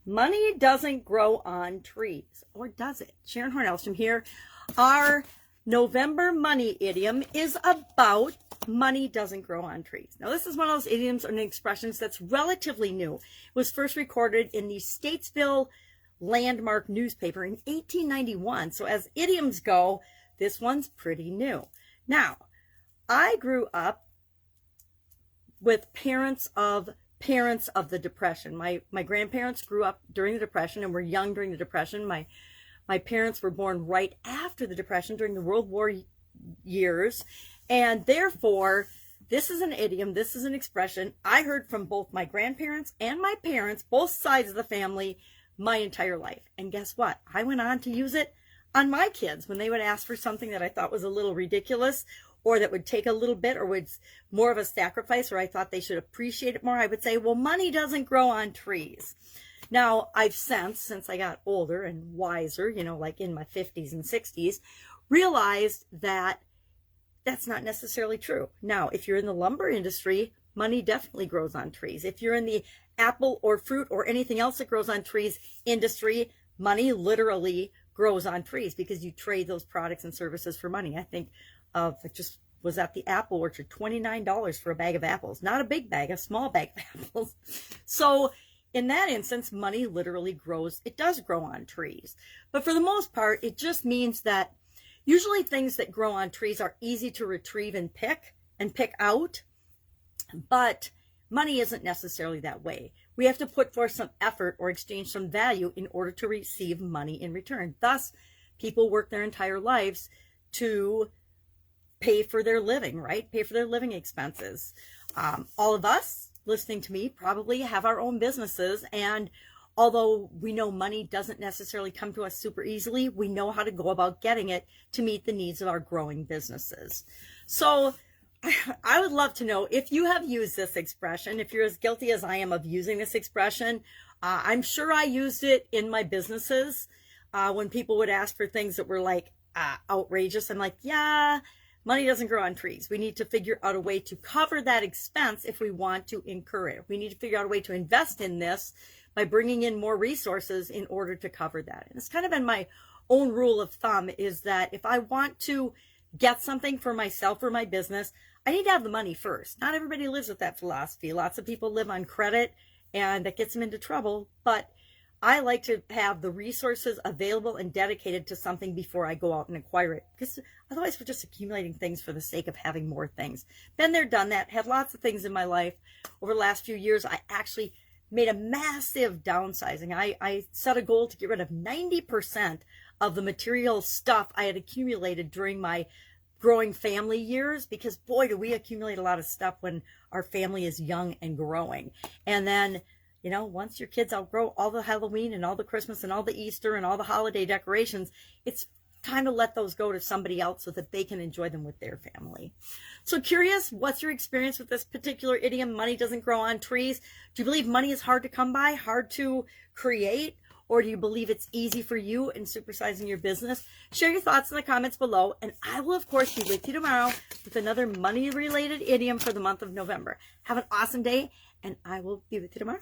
Money doesn't grow on trees, or does it? Sharon Hornellstrom here. Our November money idiom is about money doesn't grow on trees. Now, this is one of those idioms and expressions that's relatively new. It was first recorded in the Statesville Landmark newspaper in 1891. So as idioms go, this one's pretty new. Now, I grew up with parents of the Depression. My grandparents grew up during the Depression and were young during the Depression. My parents were born right after the Depression during the World War years. And therefore, this is an idiom, this is an expression I heard from both my grandparents and my parents, both sides of the family, my entire life. And guess what? I went on to use it on my kids when they would ask for something that I thought was a little ridiculous, or that would take a little bit, or was more of a sacrifice, or I thought they should appreciate it more. I would say, well, money doesn't grow on trees. Now, I've since I got older and wiser, like in my 50s and 60s, realized that that's not necessarily true. Now, if you're in the lumber industry, money definitely grows on trees. If you're in the apple or fruit or anything else that grows on trees industry, money literally grows on trees because you trade those products and services for money. I think I just was at the apple orchard, $29 for a bag of apples. Not a big bag, a small bag of apples. So in that instance, money literally grows. It does grow on trees. But for the most part, it just means that usually things that grow on trees are easy to retrieve and pick out. But money isn't necessarily that way. We have to put forth some effort or exchange some value in order to receive money in return. Thus, people work their entire lives to pay for their living, right? Pay for their living expenses. All of us listening to me probably have our own businesses, and although we know money doesn't necessarily come to us super easily, we know how to go about getting it to meet the needs of our growing businesses. So I would love to know if you have used this expression, if you're as guilty as I am of using this expression. I'm sure I used it in my businesses when people would ask for things that were like outrageous. I'm like, yeah, money doesn't grow on trees. We need to figure out a way to cover that expense if we want to incur it. We need to figure out a way to invest in this by bringing in more resources in order to cover that. And it's kind of been my own rule of thumb, is that if I want to get something for myself or my business, I need to have the money first. Not everybody lives with that philosophy. Lots of people live on credit, and that gets them into trouble. But I like to have the resources available and dedicated to something before I go out and acquire it, because otherwise we're just accumulating things for the sake of having more things. Been there, done that, had lots of things in my life. Over the last few years, I actually made a massive downsizing. I set a goal to get rid of 90% of the material stuff I had accumulated during my growing family years, because boy, do we accumulate a lot of stuff when our family is young and growing. And then, once your kids outgrow all the Halloween and all the Christmas and all the Easter and all the holiday decorations, it's time to let those go to somebody else so that they can enjoy them with their family. So curious, what's your experience with this particular idiom, money doesn't grow on trees? Do you believe money is hard to come by, hard to create? Or do you believe it's easy for you in supersizing your business? Share your thoughts in the comments below, and I will, of course, be with you tomorrow with another money-related idiom for the month of November. Have an awesome day, and I will be with you tomorrow.